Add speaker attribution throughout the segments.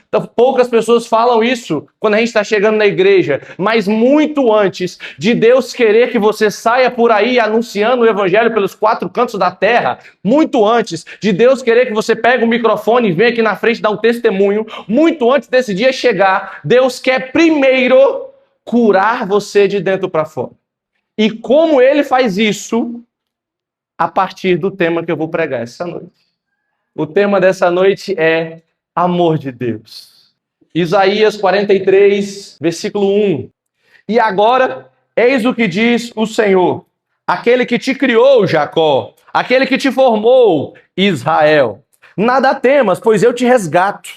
Speaker 1: Então, poucas pessoas falam isso quando a gente está chegando na igreja, mas muito antes de Deus querer que você saia por aí anunciando o evangelho pelos 4 cantos da terra, muito antes de Deus querer que você pegue o microfone e venha aqui na frente dar um testemunho, muito antes desse dia chegar, Deus quer primeiro curar você de dentro para fora. E como Ele faz isso? A partir do tema que eu vou pregar essa noite. O tema dessa noite é amor de Deus. Isaías 43, versículo 1. E agora, eis o que diz o Senhor, aquele que te criou, Jacó, aquele que te formou, Israel. Nada temas, pois eu te resgato.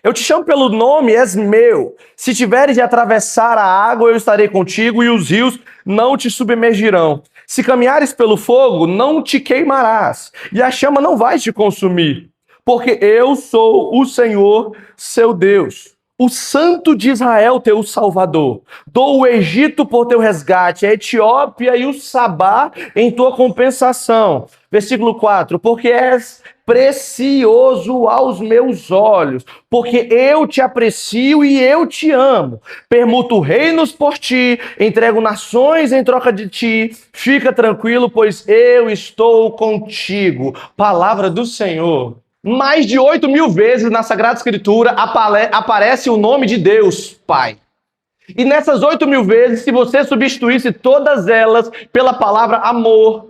Speaker 1: Eu te chamo pelo nome, és meu. Se tiveres de atravessar a água, eu estarei contigo, e os rios não te submergirão. Se caminhares pelo fogo, não te queimarás, e a chama não vai te consumir. Porque eu sou o Senhor, seu Deus, o Santo de Israel, teu Salvador. Dou o Egito por teu resgate, a Etiópia e o Sabá em tua compensação. Versículo 4. Porque és precioso aos meus olhos, porque eu te aprecio e eu te amo. Permuto reinos por ti, entrego nações em troca de ti. Fica tranquilo, pois eu estou contigo. Palavra do Senhor. Mais de 8.000 vezes na Sagrada Escritura aparece o nome de Deus, Pai. E nessas 8.000 vezes, se você substituísse todas elas pela palavra amor,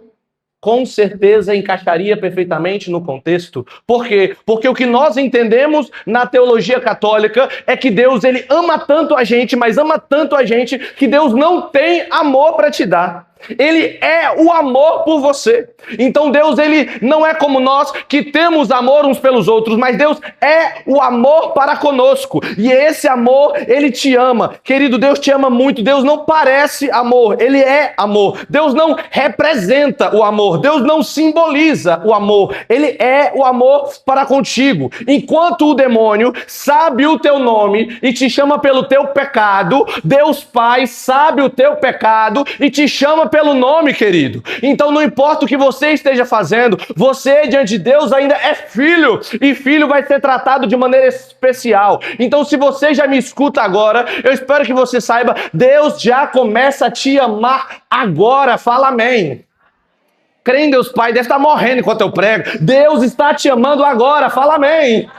Speaker 1: com certeza encaixaria perfeitamente no contexto. Por quê? Porque o que nós entendemos na teologia católica é que Deus, ele ama tanto a gente, mas ama tanto a gente, que Deus não tem amor para te dar. Ele é o amor por você. Então Deus, ele não é como nós que temos amor uns pelos outros, mas Deus é o amor para conosco. E esse amor, ele te ama. Querido, Deus te ama muito. Deus não parece amor, ele é amor. Deus não representa o amor. Deus não simboliza o amor. Ele é o amor para contigo. Enquanto o demônio sabe o teu nome e te chama pelo teu pecado, Deus Pai sabe o teu pecado e te chama pelo nome, querido. Então não importa o que você esteja fazendo, você diante de Deus ainda é filho, e filho vai ser tratado de maneira especial. Então se você já me escuta agora, eu espero que você saiba, Deus já começa a te amar agora. Fala amém. Crê em Deus Pai, deve estar morrendo enquanto eu prego. Deus está te amando agora. Fala amém.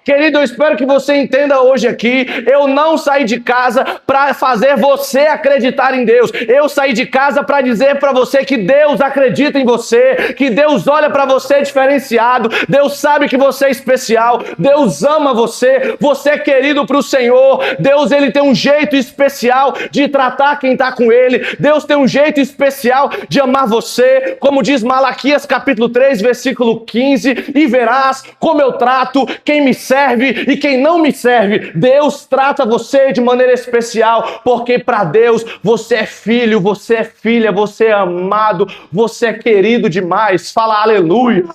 Speaker 1: Querido, eu espero que você entenda hoje aqui, eu não saí de casa para fazer você acreditar em Deus. Eu saí de casa para dizer para você que Deus acredita em você, que Deus olha para você diferenciado, Deus sabe que você é especial, Deus ama você, você é querido para o Senhor. Deus, ele tem um jeito especial de tratar quem está com ele. Deus tem um jeito especial de amar você, como diz Malaquias capítulo 3, versículo 15, e verás como eu trato quem me serve e quem não me serve. Deus trata você de maneira especial, porque para Deus você é filho, você é filha, você é amado, você é querido demais. Fala aleluia.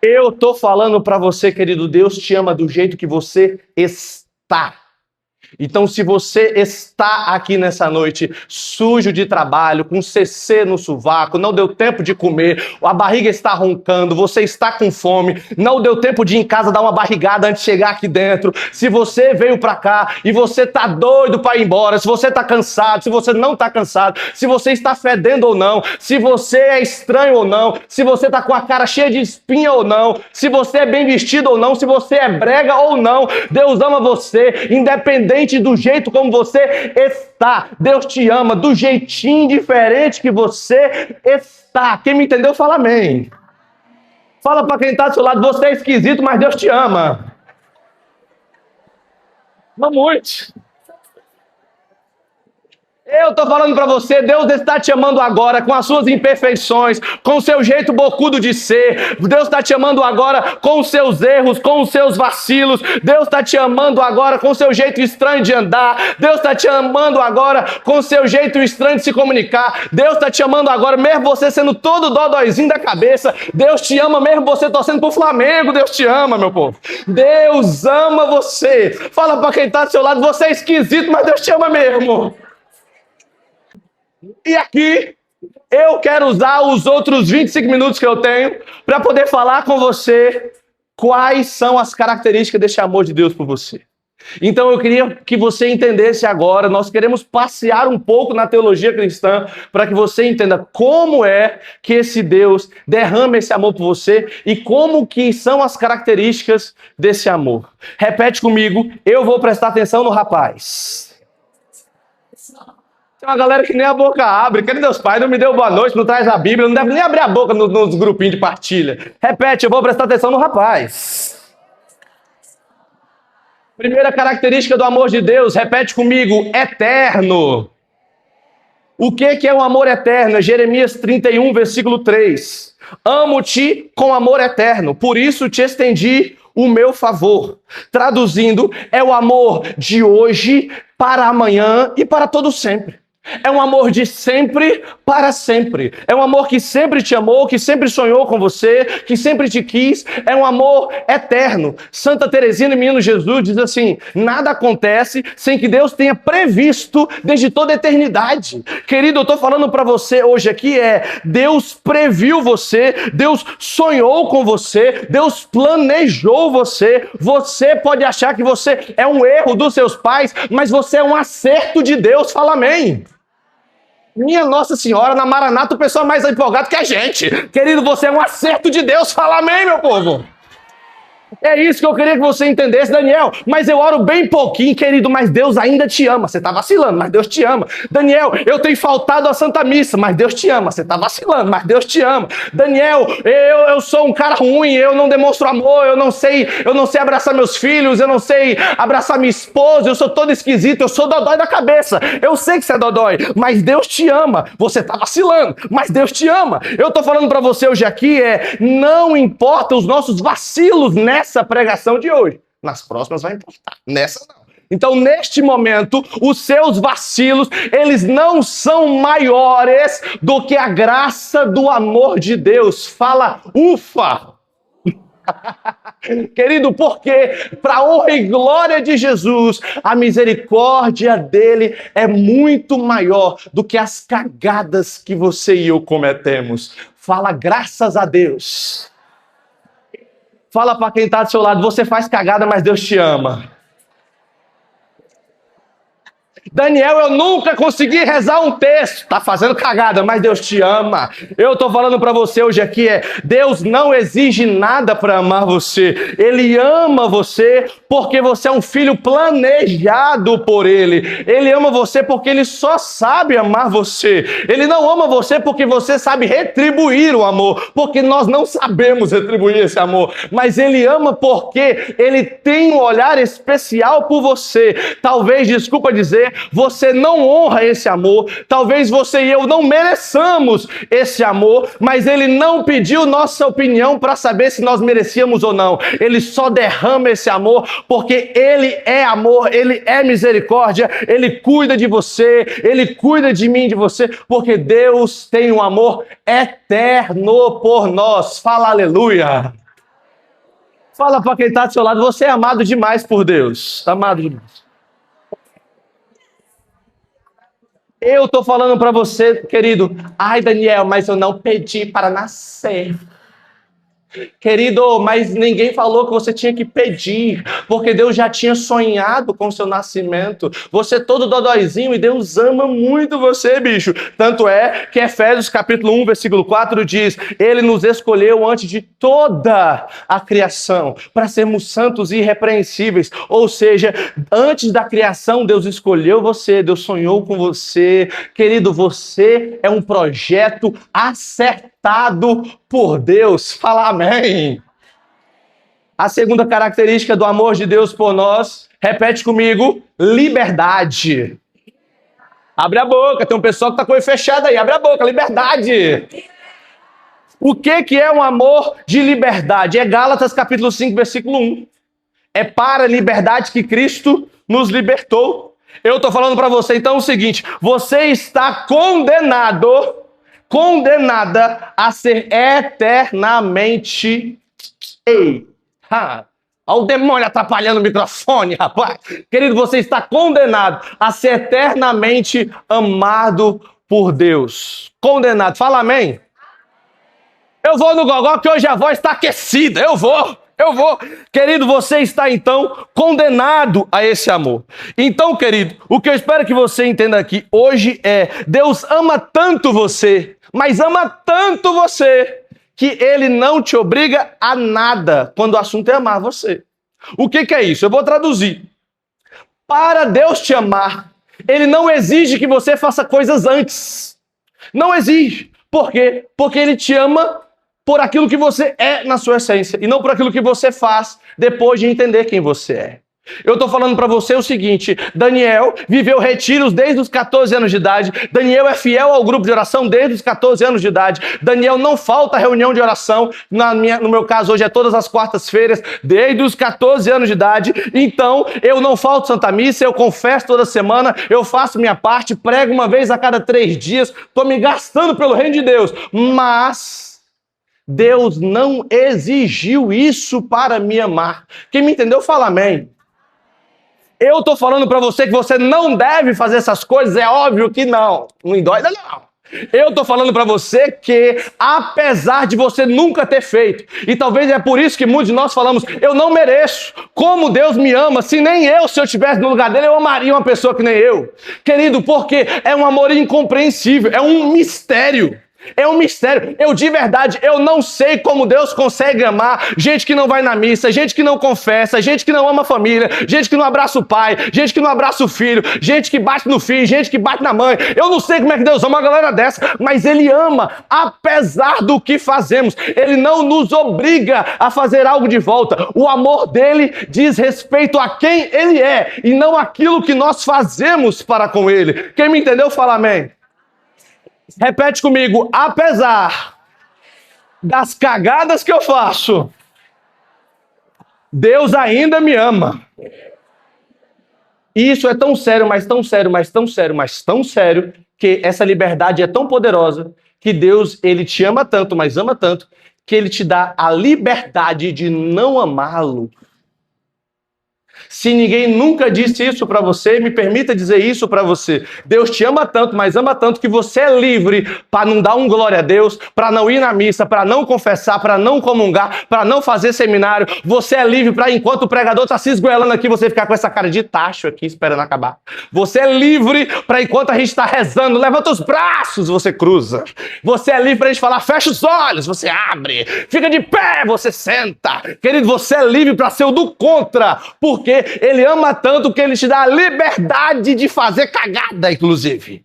Speaker 1: Eu tô falando para você, querido, Deus te ama do jeito que você está. Então, se você está aqui nessa noite sujo de trabalho, com CC no sovaco, não deu tempo de comer, a barriga está roncando, você está com fome, não deu tempo de ir em casa dar uma barrigada antes de chegar aqui dentro, se você veio para cá e você está doido para ir embora, se você está cansado, se você não está cansado, se você está fedendo ou não, se você é estranho ou não, se você está com a cara cheia de espinha ou não, se você é bem vestido ou não, se você é brega ou não, Deus ama você, independente do jeito como você está. Deus te ama do jeitinho diferente que você está. Quem me entendeu, fala amém. Fala para quem está do seu lado, você é esquisito, mas Deus te ama. Ama muito. Eu tô falando para você, Deus está te amando agora com as suas imperfeições, com o seu jeito bocudo de ser. Deus está te amando agora com os seus erros, com os seus vacilos. Deus está te amando agora com o seu jeito estranho de andar. Deus está te amando agora com o seu jeito estranho de se comunicar. Deus está te amando agora, mesmo você sendo todo dodóizinho da cabeça. Deus te ama mesmo você torcendo pro Flamengo. Deus te ama, meu povo. Deus ama você. Fala para quem está do seu lado, você é esquisito, mas Deus te ama mesmo. E aqui, eu quero usar os outros 25 minutos que eu tenho para poder falar com você quais são as características desse amor de Deus por você. Então eu queria que você entendesse agora, nós queremos passear um pouco na teologia cristã para que você entenda como é que esse Deus derrama esse amor por você e como que são as características desse amor. Repete comigo, eu vou prestar atenção no rapaz. Tem uma galera que nem a boca abre. Querido Deus Pai, não me deu boa noite, não traz a Bíblia, não deve nem abrir a boca nos grupinhos de partilha. Repete, eu vou prestar atenção no rapaz. Primeira característica do amor de Deus, repete comigo, eterno. O que é um amor eterno? Jeremias 31, versículo 3. Amo-te com amor eterno, por isso te estendi o meu favor. Traduzindo, é o amor de hoje para amanhã e para todo sempre. É um amor de sempre para sempre. É um amor que sempre te amou, que sempre sonhou com você, que sempre te quis. É um amor eterno. Santa Teresinha, menino Jesus, diz assim: nada acontece sem que Deus tenha previsto desde toda a eternidade. Querido, eu estou falando para você hoje aqui Deus previu você, Deus sonhou com você, Deus planejou você. Você pode achar que você é um erro dos seus pais, mas você é um acerto de Deus. Fala amém. Minha Nossa Senhora, na Maranata o pessoal é mais empolgado que a gente. Querido, você é um acerto de Deus. Fala amém, meu povo. É isso que eu queria que você entendesse, Daniel. Mas eu oro bem pouquinho, querido, mas Deus ainda te ama. Você está vacilando, mas Deus te ama. Daniel, eu tenho faltado à Santa Missa, mas Deus te ama. Você está vacilando, mas Deus te ama. Daniel, eu sou um cara ruim, eu não demonstro amor, eu não sei abraçar meus filhos, eu não sei abraçar minha esposa, eu sou todo esquisito, eu sou dodói da cabeça. Eu sei que você é dodói, mas Deus te ama. Você está vacilando, mas Deus te ama. Eu estou falando para você hoje aqui, não importa os nossos vacilos nessa pregação de hoje. Nas próximas vai importar, nessa não. Então, neste momento, os seus vacilos, eles não são maiores do que a graça do amor de Deus. Fala, ufa! Querido, porque para a honra e glória de Jesus, a misericórdia dele é muito maior do que as cagadas que você e eu cometemos. Fala, graças a Deus. Fala para quem está do seu lado, você faz cagada, mas Deus te ama. Daniel, eu nunca consegui rezar um texto. Tá fazendo cagada, mas Deus te ama. Eu tô falando para você hoje aqui Deus não exige nada para amar você. Ele ama você porque você é um filho planejado por Ele. Ele ama você porque Ele só sabe amar você. Ele não ama você porque você sabe retribuir o amor, porque nós não sabemos retribuir esse amor. Mas Ele ama porque Ele tem um olhar especial por você. Talvez, desculpa dizer, você não honra esse amor, talvez você e eu não mereçamos esse amor, mas Ele não pediu nossa opinião para saber se nós merecíamos ou não. Ele só derrama esse amor porque Ele é amor, Ele é misericórdia, Ele cuida de você, Ele cuida de mim, de você, porque Deus tem um amor eterno por nós. Fala aleluia! Fala para quem está do seu lado, você é amado demais por Deus. Está amado demais. Eu estou falando para você, querido, ai Daniel, mas eu não pedi para nascer. Querido, mas ninguém falou que você tinha que pedir, porque Deus já tinha sonhado com o seu nascimento. Você é todo dodóizinho e Deus ama muito você, bicho. Tanto é que Efésios capítulo 1, versículo 4 diz: Ele nos escolheu antes de toda a criação, para sermos santos e irrepreensíveis. Ou seja, antes da criação, Deus escolheu você, Deus sonhou com você. Querido, você é um projeto acertado por Deus. Fala amém. A segunda característica do amor de Deus por nós, repete comigo, liberdade. Abre a boca, tem um pessoal que está com o olho fechado aí, abre a boca, liberdade. O que é um amor de liberdade? É Gálatas capítulo 5, versículo 1. É para a liberdade que Cristo nos libertou. Eu estou falando para você então o seguinte, você está condenada a ser eternamente... Olha o demônio atrapalhando o microfone, rapaz. Querido, você está condenado a ser eternamente amado por Deus. Condenado. Fala amém. Eu vou no gogó que hoje a voz está aquecida. Eu vou. Eu vou. Querido, você está então condenado a esse amor. Então, querido, o que eu espero que você entenda aqui hoje é: Deus ama tanto você, mas ama tanto você, que ele não te obriga a nada quando o assunto é amar você. O que é isso? Eu vou traduzir. Para Deus te amar, ele não exige que você faça coisas antes. Não exige. Por quê? Porque ele te ama por aquilo que você é na sua essência e não por aquilo que você faz depois de entender quem você é. Eu estou falando para você o seguinte: Daniel viveu retiros desde os 14 anos de idade. Daniel é fiel ao grupo de oração desde os 14 anos de idade. Daniel não falta reunião de oração. No meu caso, hoje é todas as quartas-feiras, desde os 14 anos de idade. Então, eu não falto Santa Missa, eu confesso toda semana, eu faço minha parte, prego uma vez a cada 3 dias, estou me gastando pelo reino de Deus. Mas Deus não exigiu isso para me amar. Quem me entendeu, fala amém. Eu estou falando para você que você não deve fazer essas coisas, é óbvio que não. Não endoida, não. Eu estou falando para você que, apesar de você nunca ter feito, e talvez é por isso que muitos de nós falamos: eu não mereço, como Deus me ama, se nem eu, se eu estivesse no lugar dele, eu amaria uma pessoa que nem eu. Querido, porque é um amor incompreensível, é um mistério. É um mistério. Eu de verdade, eu não sei como Deus consegue amar gente que não vai na missa, gente que não confessa, gente que não ama a família, gente que não abraça o pai, gente que não abraça o filho, gente que bate no filho, gente que bate na mãe. Eu não sei como é que Deus ama uma galera dessa, mas Ele ama apesar do que fazemos. Ele não nos obriga a fazer algo de volta. O amor dele diz respeito a quem Ele é e não aquilo que nós fazemos para com Ele. Quem me entendeu, fala amém. Repete comigo: apesar das cagadas que eu faço, Deus ainda me ama. E isso é tão sério, mas tão sério, mas tão sério, mas tão sério, que essa liberdade é tão poderosa que Deus, ele te ama tanto, mas ama tanto, que ele te dá a liberdade de não amá-lo. Se ninguém nunca disse isso para você, me permita dizer isso para você. Deus te ama tanto, mas ama tanto que você é livre para não dar um glória a Deus, para não ir na missa, para não confessar, para não comungar, para não fazer seminário. Você é livre para, enquanto o pregador está se esgoelando aqui, você ficar com essa cara de tacho aqui esperando acabar. Você é livre para, enquanto a gente está rezando, levanta os braços, você cruza. Você é livre para a gente falar: fecha os olhos, você abre. Fica de pé, você senta. Querido, você é livre para ser o do contra, porque ele ama tanto que ele te dá a liberdade de fazer cagada, inclusive.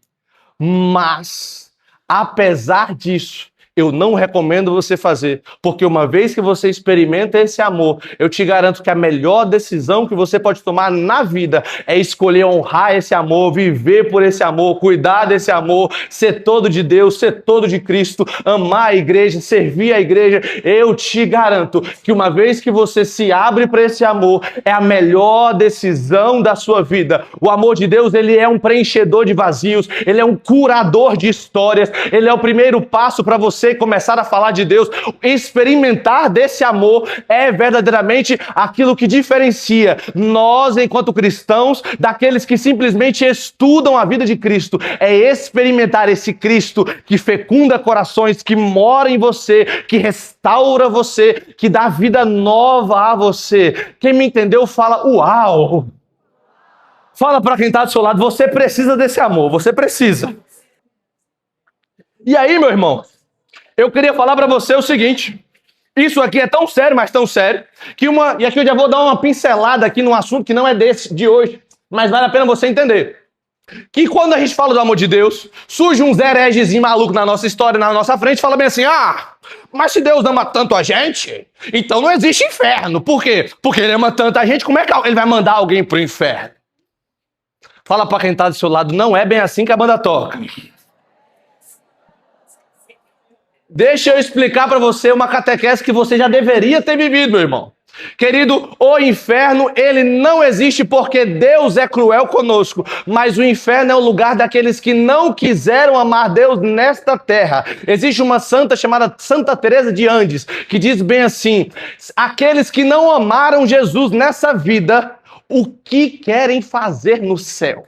Speaker 1: Mas, apesar disso, eu não recomendo você fazer, porque uma vez que você experimenta esse amor, eu te garanto que a melhor decisão que você pode tomar na vida é escolher honrar esse amor, viver por esse amor, cuidar desse amor, ser todo de Deus, ser todo de Cristo, amar a igreja, servir a igreja. Eu te garanto que uma vez que você se abre para esse amor, é a melhor decisão da sua vida. O amor de Deus, ele é um preenchedor de vazios, ele é um curador de histórias, ele é o primeiro passo para você começar a falar de Deus. Experimentar desse amor é verdadeiramente aquilo que diferencia nós, enquanto cristãos, daqueles que simplesmente estudam a vida de Cristo. É experimentar esse Cristo que fecunda corações, que mora em você, que restaura você, que dá vida nova a você. Quem me entendeu fala: uau! Fala para quem está do seu lado: você precisa desse amor, você precisa. E aí, meu irmão, eu queria falar para você o seguinte: isso aqui é tão sério, mas tão sério, que e aqui eu já vou dar uma pincelada aqui num assunto que não é de hoje, mas vale a pena você entender. Que quando a gente fala do amor de Deus, surge uns heregezinho maluco na nossa história, na nossa frente, e fala bem assim: mas se Deus ama tanto a gente, então não existe inferno. Por quê? Porque ele ama tanto a gente, como é que ele vai mandar alguém pro inferno? Fala para quem está do seu lado: não é bem assim que a banda toca. Deixa eu explicar para você uma catequese que você já deveria ter vivido, meu irmão. Querido, o inferno, ele não existe porque Deus é cruel conosco, mas o inferno é o lugar daqueles que não quiseram amar Deus nesta terra. Existe uma santa chamada Santa Teresa de Andes, que diz bem assim: aqueles que não amaram Jesus nessa vida, o que querem fazer no céu?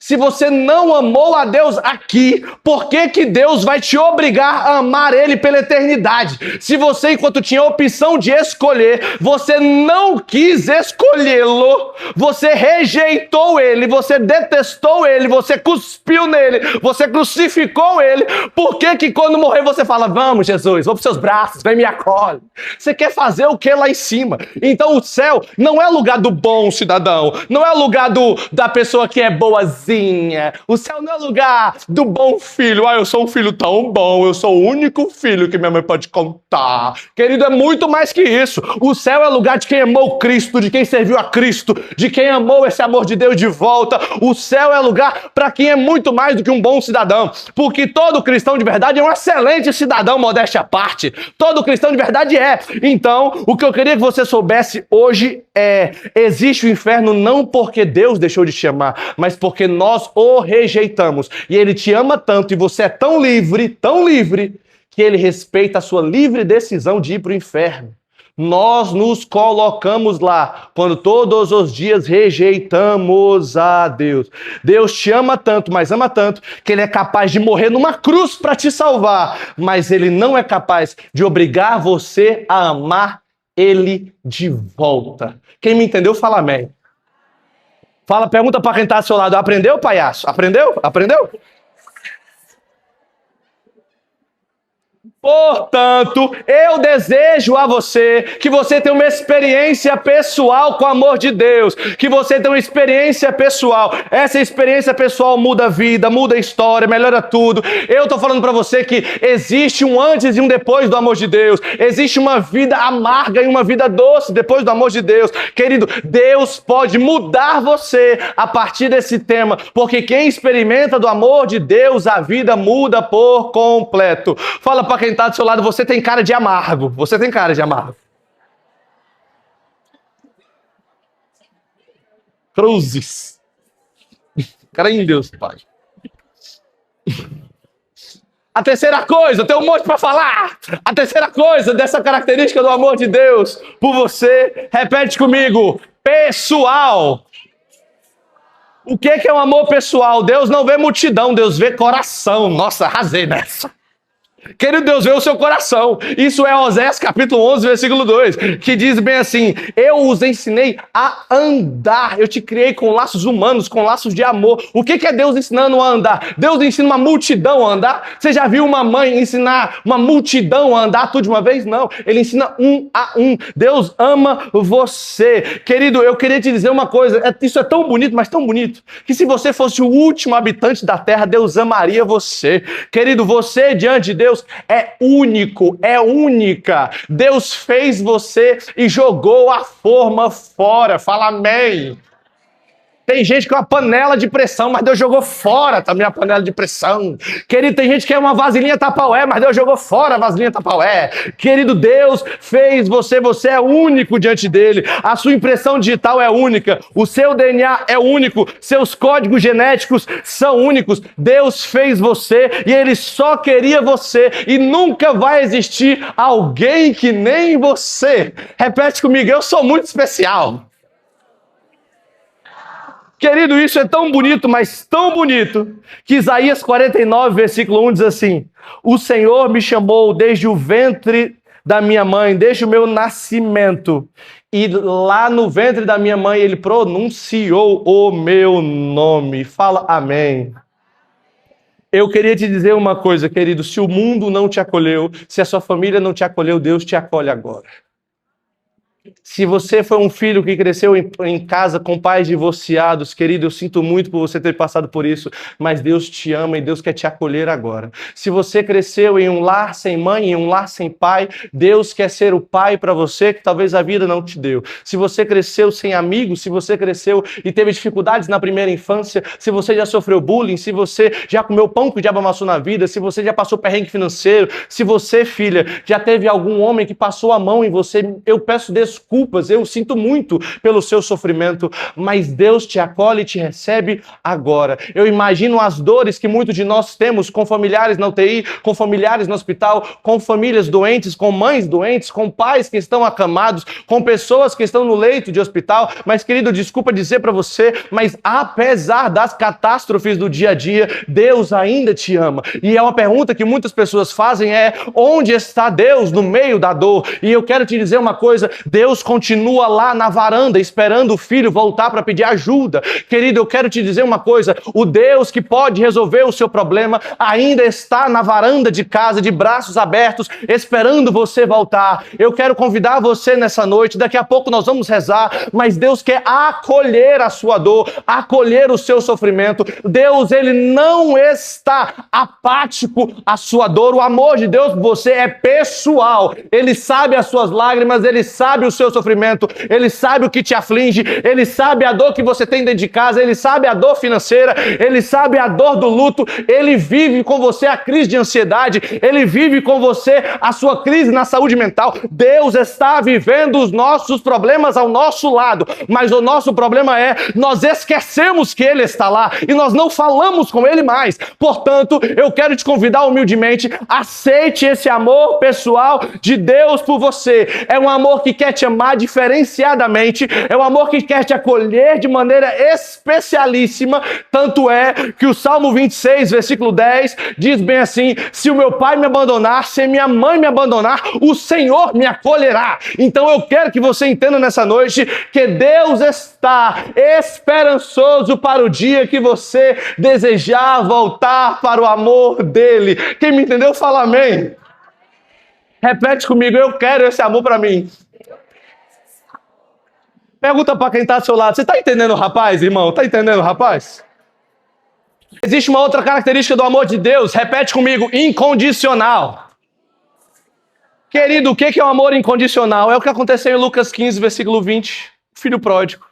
Speaker 1: Se você não amou a Deus aqui, por que que Deus vai te obrigar a amar Ele pela eternidade? Se você, enquanto tinha a opção de escolher, você não quis escolhê-lo, você rejeitou Ele, você detestou Ele, você cuspiu nele, você crucificou Ele, por que que quando morrer você fala, vamos Jesus, vou para os seus braços, vem me acolhe? Você quer fazer o que lá em cima? Então o céu não é lugar do bom cidadão, não é lugar da pessoa que é boazinha. O céu não é lugar do bom filho. Eu sou um filho tão bom, eu sou o único filho que minha mãe pode contar. Querido, é muito mais que isso. O céu é lugar de quem amou Cristo, de quem serviu a Cristo, de quem amou esse amor de Deus de volta. O céu é lugar para quem é muito mais do que um bom cidadão, porque todo cristão de verdade é um excelente cidadão, modéstia à parte. Todo cristão de verdade é. Então, o que eu queria que você soubesse hoje é: existe o inferno não porque Deus deixou de te amar, mas porque nós o rejeitamos. E Ele te ama tanto e você é tão livre, que Ele respeita a sua livre decisão de ir para o inferno. Nós nos colocamos lá quando todos os dias rejeitamos a Deus. Deus te ama tanto, mas ama tanto, que Ele é capaz de morrer numa cruz para te salvar, mas Ele não é capaz de obrigar você a amar Ele de volta. Quem me entendeu, fala amém. Fala, pergunta para quem está ao seu lado, aprendeu, palhaço? Aprendeu? Aprendeu? Portanto, eu desejo a você que você tenha uma experiência pessoal com o amor de Deus, que você tenha uma experiência pessoal. Essa experiência pessoal muda a vida, muda a história, melhora tudo. Eu estou falando para você que existe um antes e um depois do amor de Deus. Existe uma vida amarga e uma vida doce depois do amor de Deus. Querido, Deus pode mudar você a partir desse tema, porque quem experimenta do amor de Deus, a vida muda por completo. Fala para quem está do seu lado, você tem cara de amargo. Você tem cara de amargo. Cruzes. Cara em Deus, Pai. A terceira coisa, eu tenho um monte para falar. A terceira coisa dessa característica do amor de Deus por você, repete comigo: pessoal. O que é um amor pessoal? Deus não vê multidão, Deus vê coração. Nossa, arrasei nessa. Querido, Deus vê o seu coração. Isso é Oséias capítulo 11, versículo 2, que diz bem assim: eu os ensinei a andar. Eu te criei com laços humanos, com laços de amor. O que é Deus ensinando a andar? Deus ensina uma multidão a andar? Você já viu uma mãe ensinar uma multidão a andar tudo de uma vez? Não. Ele ensina um a um. Deus ama você. Querido, eu queria te dizer uma coisa. Isso é tão bonito, mas tão bonito, que se você fosse o último habitante da terra, Deus amaria você. Querido, você diante de Deus é único, é única. Deus fez você e jogou a forma fora. Fala amém. Tem gente com uma panela de pressão, mas Deus jogou fora também a panela de pressão. Querido, tem gente que é uma vasilhinha Tupperware, mas Deus jogou fora a vasilhinha Tupperware. Querido, Deus fez você, você é único diante dele. A sua impressão digital é única, o seu DNA é único, seus códigos genéticos são únicos. Deus fez você e ele só queria você, e nunca vai existir alguém que nem você. Repete comigo: eu sou muito especial. Querido, isso é tão bonito, mas tão bonito, que Isaías 49, versículo 1 diz assim: o Senhor me chamou desde o ventre da minha mãe, desde o meu nascimento, e lá no ventre da minha mãe ele pronunciou o meu nome. Fala amém. Eu queria te dizer uma coisa, querido: se o mundo não te acolheu, se a sua família não te acolheu, Deus te acolhe agora. Se você foi um filho que cresceu em casa com pais divorciados, querido, eu sinto muito por você ter passado por isso, mas Deus te ama e Deus quer te acolher agora. Se você cresceu em um lar sem mãe, em um lar sem pai, Deus quer ser o pai para você que talvez a vida não te deu. Se você cresceu sem amigos, se você cresceu e teve dificuldades na primeira infância, se você já sofreu bullying, se você já comeu pão que o diabo amassou na vida, se você já passou perrengue financeiro, se você, filha, já teve algum homem que passou a mão em você, eu peço desculpa desculpas, eu sinto muito pelo seu sofrimento, mas Deus te acolhe e te recebe agora. Eu imagino as dores que muitos de nós temos com familiares na UTI, com familiares no hospital, com famílias doentes, com mães doentes, com pais que estão acamados, com pessoas que estão no leito de hospital. Mas, querido, desculpa dizer para você, mas apesar das catástrofes do dia a dia, Deus ainda te ama. E é uma pergunta que muitas pessoas fazem, onde está Deus no meio da dor? E eu quero te dizer uma coisa, Deus continua lá na varanda esperando o filho voltar para pedir ajuda. Querido, eu quero te dizer uma coisa, o Deus que pode resolver o seu problema ainda está na varanda de casa, de braços abertos, esperando você voltar. Eu quero convidar você nessa noite, daqui a pouco nós vamos rezar, mas Deus quer acolher a sua dor, acolher o seu sofrimento. Deus, ele não está apático à sua dor. O amor de Deus por você é pessoal. Ele sabe as suas lágrimas, ele sabe o seu sofrimento, ele sabe o que te aflige, ele sabe a dor que você tem dentro de casa, ele sabe a dor financeira, ele sabe a dor do luto, ele vive com você a crise de ansiedade, ele vive com você a sua crise na saúde mental. Deus está vivendo os nossos problemas ao nosso lado, mas o nosso problema nós esquecemos que ele está lá e nós não falamos com ele mais. Portanto, eu quero te convidar humildemente, aceite esse amor pessoal de Deus por você. É um amor que quer te amar diferenciadamente, é um amor que quer te acolher de maneira especialíssima. Tanto é que o Salmo 26, versículo 10, diz bem assim: se o meu pai me abandonar, se minha mãe me abandonar, o Senhor me acolherá. Então eu quero que você entenda nessa noite que Deus está esperançoso para o dia que você desejar voltar para o amor dele. Quem me entendeu, fala amém. Repete comigo, eu quero esse amor para mim. Pergunta para quem está ao seu lado, você está entendendo, rapaz, irmão? Está entendendo, rapaz? Existe uma outra característica do amor de Deus, repete comigo, incondicional. Querido, o que é o amor incondicional? É o que aconteceu em Lucas 15, versículo 20, filho pródigo.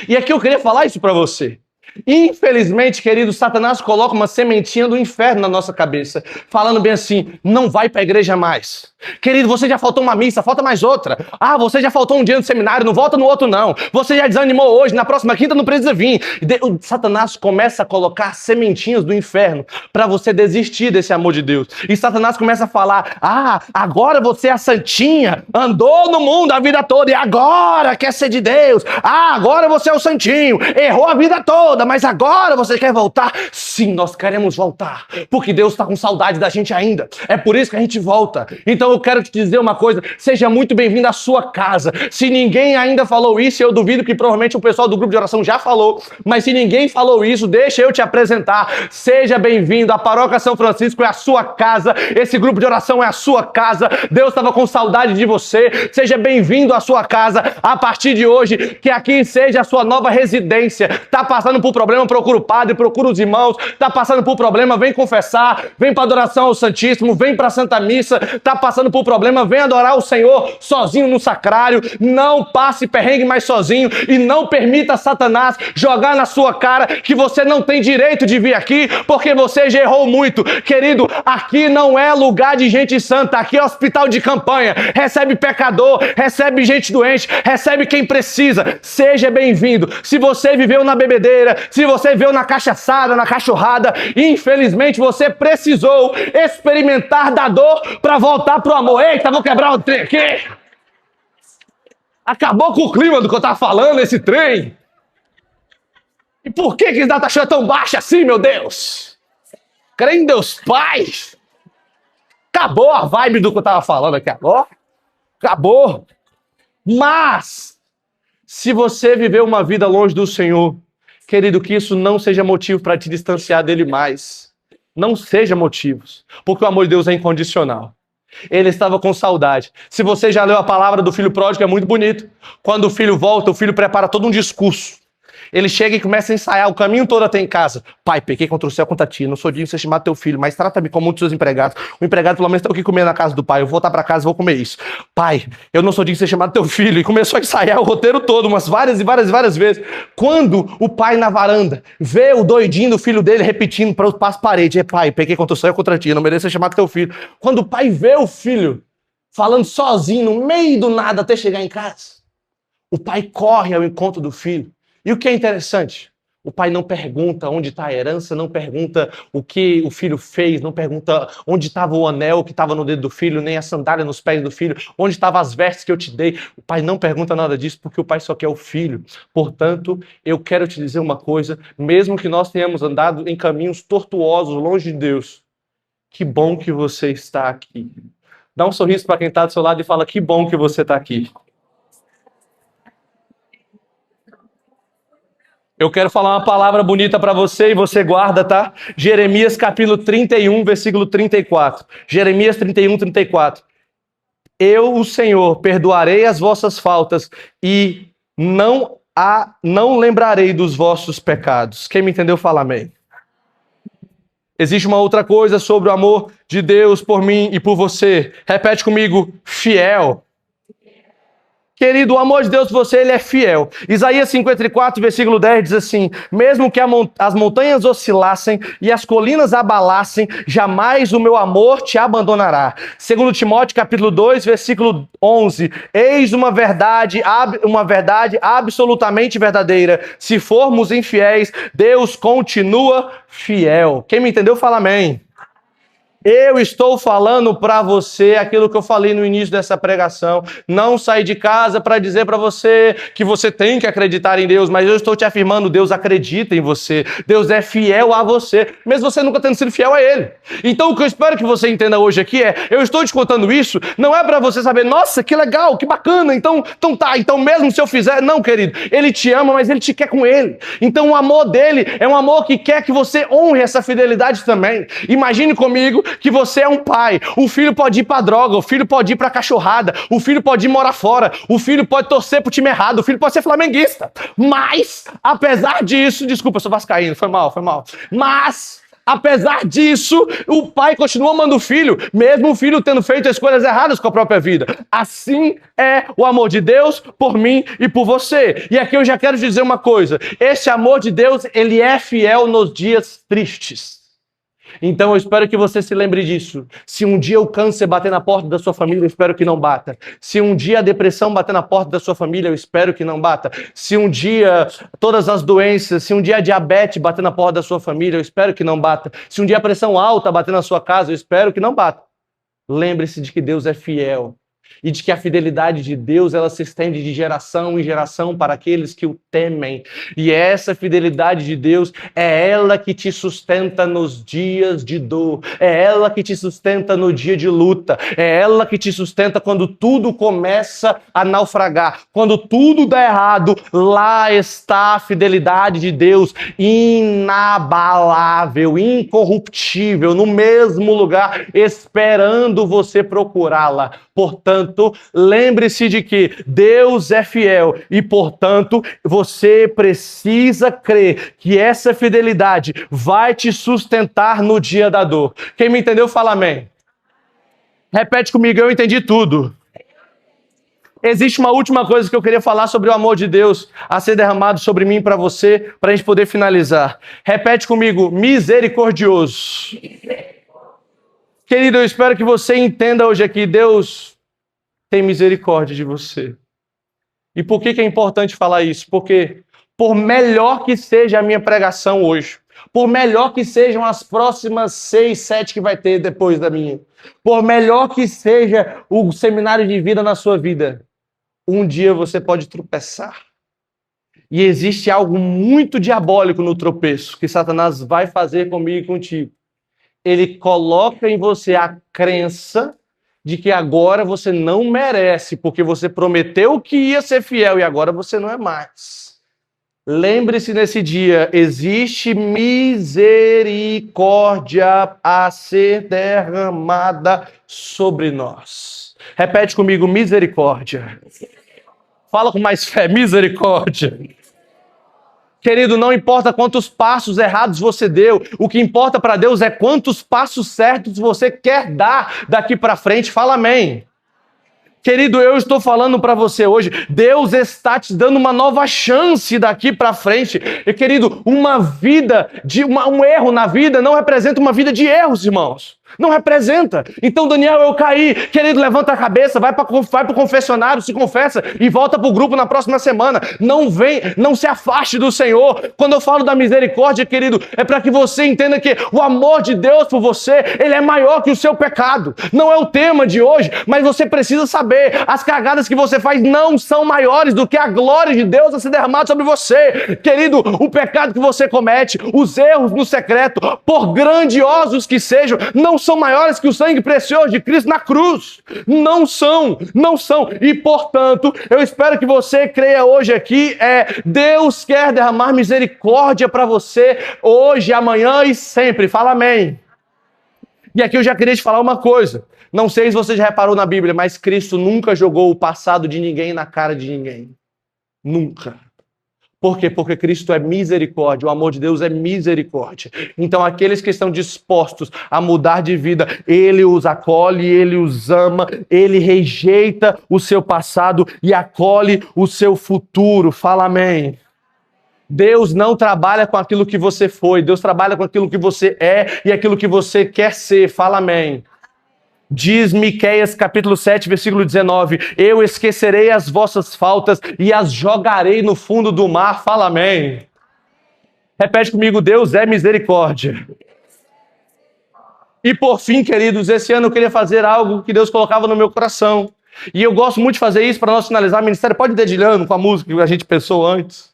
Speaker 1: E aqui eu queria falar isso para você. Infelizmente, querido, Satanás coloca uma sementinha do inferno na nossa cabeça, falando bem assim, não vai para a igreja mais. Querido, você já faltou uma missa, falta mais outra. Ah, você já faltou um dia no seminário, não volta no outro não. Você já desanimou hoje, na próxima quinta não precisa vir. O Satanás começa a colocar sementinhas do inferno para você desistir desse amor de Deus. E Satanás começa a falar, agora você é a santinha, andou no mundo a vida toda e agora quer ser de Deus. Agora você é o santinho, errou a vida toda, mas agora você quer voltar? Sim, nós queremos voltar, porque Deus está com saudade da gente ainda. É por isso que a gente volta. Então eu quero te dizer uma coisa, seja muito bem-vindo à sua casa. Se ninguém ainda falou isso, eu duvido que provavelmente o pessoal do grupo de oração já falou, mas se ninguém falou isso, deixa eu te apresentar. Seja bem-vindo, a Paróquia São Francisco é a sua casa, esse grupo de oração é a sua casa. Deus estava com saudade de você. Seja bem-vindo à sua casa a partir de hoje, que aqui seja a sua nova residência. Tá passando por problema, procura o padre, procura os irmãos. Tá passando por problema, vem confessar, vem para adoração ao Santíssimo, vem para a Santa Missa. Tá passando por problema, vem adorar o Senhor sozinho no sacrário. Não passe perrengue mais sozinho e não permita Satanás jogar na sua cara que você não tem direito de vir aqui porque você já errou muito. Querido, aqui não é lugar de gente santa, aqui é hospital de campanha. Recebe pecador, recebe gente doente, recebe quem precisa. Seja bem-vindo. Se você viveu na bebedeira, se você viveu na cachaçada, na cachorrada, infelizmente você precisou experimentar da dor para voltar pro amor. Eita, vou quebrar o trem aqui. Acabou com o clima do que eu tava falando, esse trem. E por que esse data show é tão baixo assim, meu Deus? Crê em Deus Pai. Acabou a vibe do que eu tava falando aqui agora. Acabou. Mas, se você viveu uma vida longe do Senhor, querido, que isso não seja motivo para te distanciar dele mais. Não seja motivos, porque o amor de Deus é incondicional. Ele estava com saudade. Se você já leu a palavra do filho pródigo, é muito bonito. Quando o filho volta, o filho prepara todo um discurso. Ele chega e começa a ensaiar o caminho todo até em casa. Pai, pequei contra o céu, contra ti. Não sou digno de ser chamado teu filho, mas trata-me como um dos seus empregados. O empregado pelo menos tem o que comer na casa do pai. Eu vou voltar para casa e vou comer isso. Pai, eu não sou digno de ser chamado teu filho. E começou a ensaiar o roteiro todo, umas várias vezes. Quando o pai na varanda vê o doidinho do filho dele repetindo para as paredes. Pai, pequei contra o céu, contra ti. Eu não mereço ser chamado teu filho. Quando o pai vê o filho falando sozinho, no meio do nada, até chegar em casa. O pai corre ao encontro do filho. E o que é interessante? O pai não pergunta onde está a herança, não pergunta o que o filho fez, não pergunta onde estava o anel que estava no dedo do filho, nem a sandália nos pés do filho, onde estavam as vestes que eu te dei. O pai não pergunta nada disso porque o pai só quer o filho. Portanto, eu quero te dizer uma coisa, mesmo que nós tenhamos andado em caminhos tortuosos, longe de Deus, que bom que você está aqui. Dá um sorriso para quem está do seu lado e fala, que bom que você está aqui. Eu quero falar uma palavra bonita para você e você guarda, tá? Jeremias capítulo 31, versículo 34. Jeremias 31, 34. Eu, o Senhor, perdoarei as vossas faltas e não lembrarei dos vossos pecados. Quem me entendeu, fala amém. Existe uma outra coisa sobre o amor de Deus por mim e por você. Repete comigo, fiel. Querido, o amor de Deus por você, ele é fiel. Isaías 54, versículo 10 diz assim, mesmo que as montanhas oscilassem e as colinas abalassem, jamais o meu amor te abandonará. Segundo Timóteo, capítulo 2, versículo 11, eis uma verdade absolutamente verdadeira. Se formos infiéis, Deus continua fiel. Quem me entendeu, fala amém. Eu estou falando para você aquilo que eu falei no início dessa pregação. Não saí de casa para dizer para você que você tem que acreditar em Deus, mas eu estou te afirmando, Deus acredita em você. Deus é fiel a você, mesmo você nunca tendo sido fiel a Ele. Então o que eu espero que você entenda hoje aqui é, eu estou te contando isso, não é para você saber, nossa, que legal, que bacana, então mesmo se eu fizer, não, querido, Ele te ama, mas Ele te quer com Ele. Então o amor dele é um amor que quer que você honre essa fidelidade também. Imagine comigo que você é um pai, o filho pode ir pra droga, o filho pode ir pra cachorrada, o filho pode ir morar fora, o filho pode torcer pro time errado, o filho pode ser flamenguista, mas, apesar disso, desculpa, eu sou vascaíno, foi mal, mas, apesar disso, o pai continua amando o filho, mesmo o filho tendo feito escolhas erradas com a própria vida. Assim é o amor de Deus por mim e por você. E aqui eu já quero dizer uma coisa, esse amor de Deus, ele é fiel nos dias tristes. Então eu espero que você se lembre disso. Se um dia o câncer bater na porta da sua família, eu espero que não bata. Se um dia a depressão bater na porta da sua família, eu espero que não bata. Se um dia todas as doenças, se um dia a diabetes bater na porta da sua família, eu espero que não bata. Se um dia a pressão alta bater na sua casa, eu espero que não bata. Lembre-se de que Deus é fiel. E de que a fidelidade de Deus, ela se estende de geração em geração para aqueles que o temem. E essa fidelidade de Deus é ela que te sustenta nos dias de dor. É ela que te sustenta no dia de luta. É ela que te sustenta quando tudo começa a naufragar. Quando tudo dá errado, lá está a fidelidade de Deus, inabalável, incorruptível, no mesmo lugar, esperando você procurá-la. Portanto, lembre-se de que Deus é fiel e, portanto, você precisa crer que essa fidelidade vai te sustentar no dia da dor. Quem me entendeu, fala amém. Repete comigo, eu entendi tudo. Existe uma última coisa que eu queria falar sobre o amor de Deus a ser derramado sobre mim e para você, para a gente poder finalizar. Repete comigo, misericordioso. Querido, eu espero que você entenda hoje aqui, Deus tem misericórdia de você. E por que é importante falar isso? Porque por melhor que seja a minha pregação hoje, por melhor que sejam as próximas 6, 7 que vai ter depois da minha, por melhor que seja o seminário de vida na sua vida, um dia você pode tropeçar. E existe algo muito diabólico no tropeço que Satanás vai fazer comigo e contigo. Ele coloca em você a crença de que agora você não merece, porque você prometeu que ia ser fiel e agora você não é mais. Lembre-se nesse dia, existe misericórdia a ser derramada sobre nós. Repete comigo, misericórdia. Fala com mais fé, misericórdia. Querido, não importa quantos passos errados você deu, o que importa para Deus é quantos passos certos você quer dar daqui para frente. Fala amém. Querido, eu estou falando para você hoje, Deus está te dando uma nova chance daqui para frente. E querido, um erro na vida não representa uma vida de erros, irmãos. Não representa. Então, Daniel, eu caí. Querido, levanta a cabeça, vai para o confessionário, se confessa e volta para o grupo na próxima semana. Não vem, não se afaste do Senhor. Quando eu falo da misericórdia, querido, é para que você entenda que o amor de Deus por você, ele é maior que o seu pecado. Não é o tema de hoje, mas você precisa saber, as cagadas que você faz não são maiores do que a glória de Deus a ser derramada sobre você. Querido, o pecado que você comete, os erros no secreto, por grandiosos que sejam, não são maiores que o sangue precioso de Cristo na cruz. Não são. E, portanto, eu espero que você creia hoje aqui, Deus quer derramar misericórdia para você hoje, amanhã e sempre. Fala amém. E aqui eu já queria te falar uma coisa. Não sei se você já reparou na Bíblia, mas Cristo nunca jogou o passado de ninguém na cara de ninguém. Nunca. Por quê? Porque Cristo é misericórdia, o amor de Deus é misericórdia. Então aqueles que estão dispostos a mudar de vida, Ele os acolhe, Ele os ama, Ele rejeita o seu passado e acolhe o seu futuro. Fala amém. Deus não trabalha com aquilo que você foi, Deus trabalha com aquilo que você é e aquilo que você quer ser. Fala amém. Diz Miqueias capítulo 7, versículo 19, eu esquecerei as vossas faltas e as jogarei no fundo do mar. Fala amém. Repete comigo, Deus é misericórdia. E por fim, queridos, esse ano eu queria fazer algo que Deus colocava no meu coração. E eu gosto muito de fazer isso para nós finalizar o ministério. Pode ir dedilhando com a música que a gente pensou antes.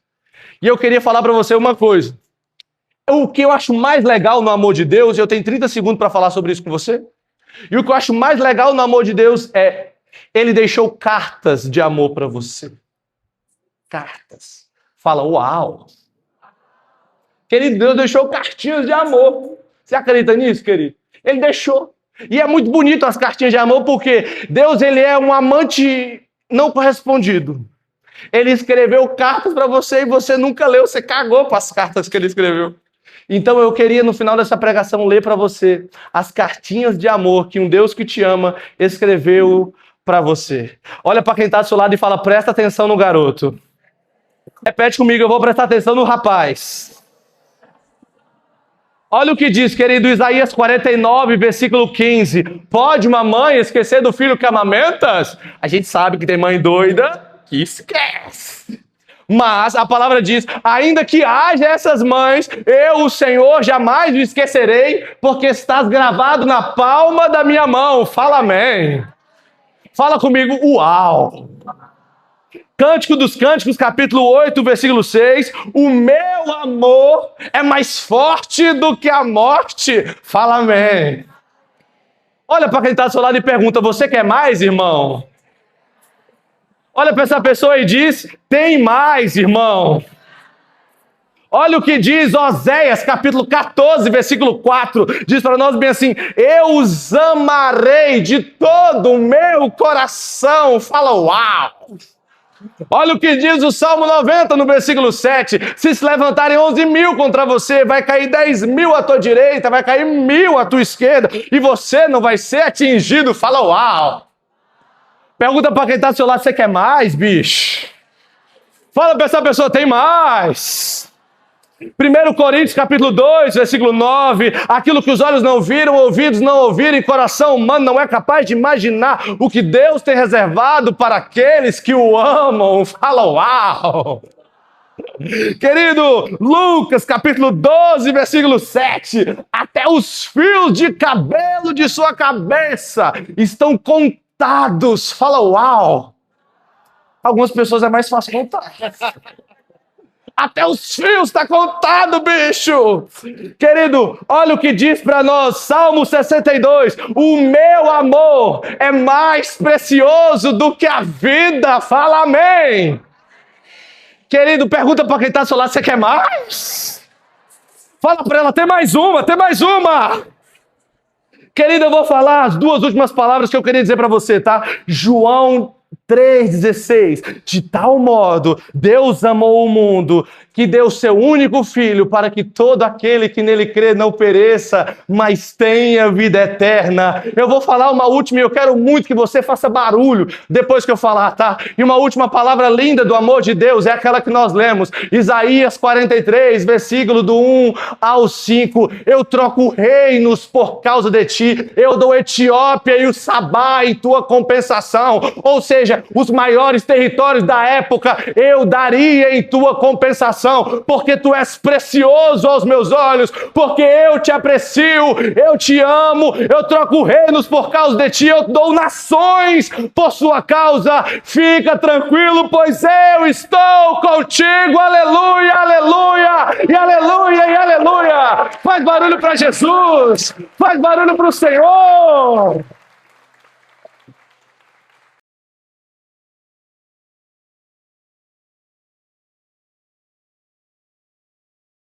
Speaker 1: E eu queria falar para você uma coisa. O que eu acho mais legal no amor de Deus, e eu tenho 30 segundos para falar sobre isso com você. E o que eu acho mais legal no amor de Deus é Ele deixou cartas de amor para você. Cartas. Fala, uau! Querido, Deus deixou cartinhas de amor. Você acredita nisso, querido? Ele deixou. E é muito bonito as cartinhas de amor, porque Deus, Ele é um amante não correspondido. Ele escreveu cartas para você e você nunca leu. Você cagou para as cartas que Ele escreveu. Então eu queria, no final dessa pregação, ler para você as cartinhas de amor que um Deus que te ama escreveu para você. Olha para quem está do seu lado e fala, presta atenção no garoto. Repete comigo, eu vou prestar atenção no rapaz. Olha o que diz, querido, Isaías 49, versículo 15. Pode uma mãe esquecer do filho que amamentas? A gente sabe que tem mãe doida que esquece. Mas a palavra diz, ainda que haja essas mães, eu, o Senhor, jamais o esquecerei, porque estás gravado na palma da minha mão. Fala amém. Fala comigo, uau. Cântico dos Cânticos, capítulo 8, versículo 6. O meu amor é mais forte do que a morte. Fala amém. Olha para quem está do seu lado e pergunta, você quer mais, irmão? Olha para essa pessoa e diz, tem mais, irmão. Olha o que diz Oséias, capítulo 14, versículo 4. Diz para nós bem assim, eu os amarei de todo o meu coração. Fala, uau. Olha o que diz o Salmo 90, no versículo 7. Se levantarem 11.000 contra você, vai cair 10.000 à tua direita, vai cair 1.000 à tua esquerda, e você não vai ser atingido. Fala, uau. Pergunta para quem está do seu lado, você quer mais, bicho? Fala para essa pessoa, tem mais. 1 Coríntios, capítulo 2, versículo 9. Aquilo que os olhos não viram, ouvidos não ouviram, e coração humano não é capaz de imaginar o que Deus tem reservado para aqueles que o amam. Fala, uau! Querido, Lucas, capítulo 12, versículo 7. Até os fios de cabelo de sua cabeça estão contados. Fala, uau! Algumas pessoas é mais fácil contar. Até os fios está contado, bicho! Querido, olha o que diz para nós, Salmo 62. O meu amor é mais precioso do que a vida. Fala amém! Querido, pergunta para quem está do seu lado, você quer mais? Fala para ela, tem mais uma, tem mais uma! Querido, eu vou falar as duas últimas palavras que eu queria dizer para você, tá? João 3,16. De tal modo, Deus amou o mundo que deu seu único filho para que todo aquele que nele crê não pereça, mas tenha vida eterna. Eu vou falar uma última e eu quero muito que você faça barulho depois que eu falar, tá? E uma última palavra linda do amor de Deus é aquela que nós lemos, Isaías 43, versículo do 1 ao 5. Eu troco reinos por causa de ti, eu dou Etiópia e o Sabá em tua compensação, ou seja, os maiores territórios da época eu daria em tua compensação, porque tu és precioso aos meus olhos, porque eu te aprecio, eu te amo, eu troco reinos por causa de ti, eu dou nações por sua causa. Fica tranquilo, pois eu estou contigo. Aleluia, aleluia, e aleluia, e aleluia. Faz barulho para Jesus, faz barulho para o Senhor.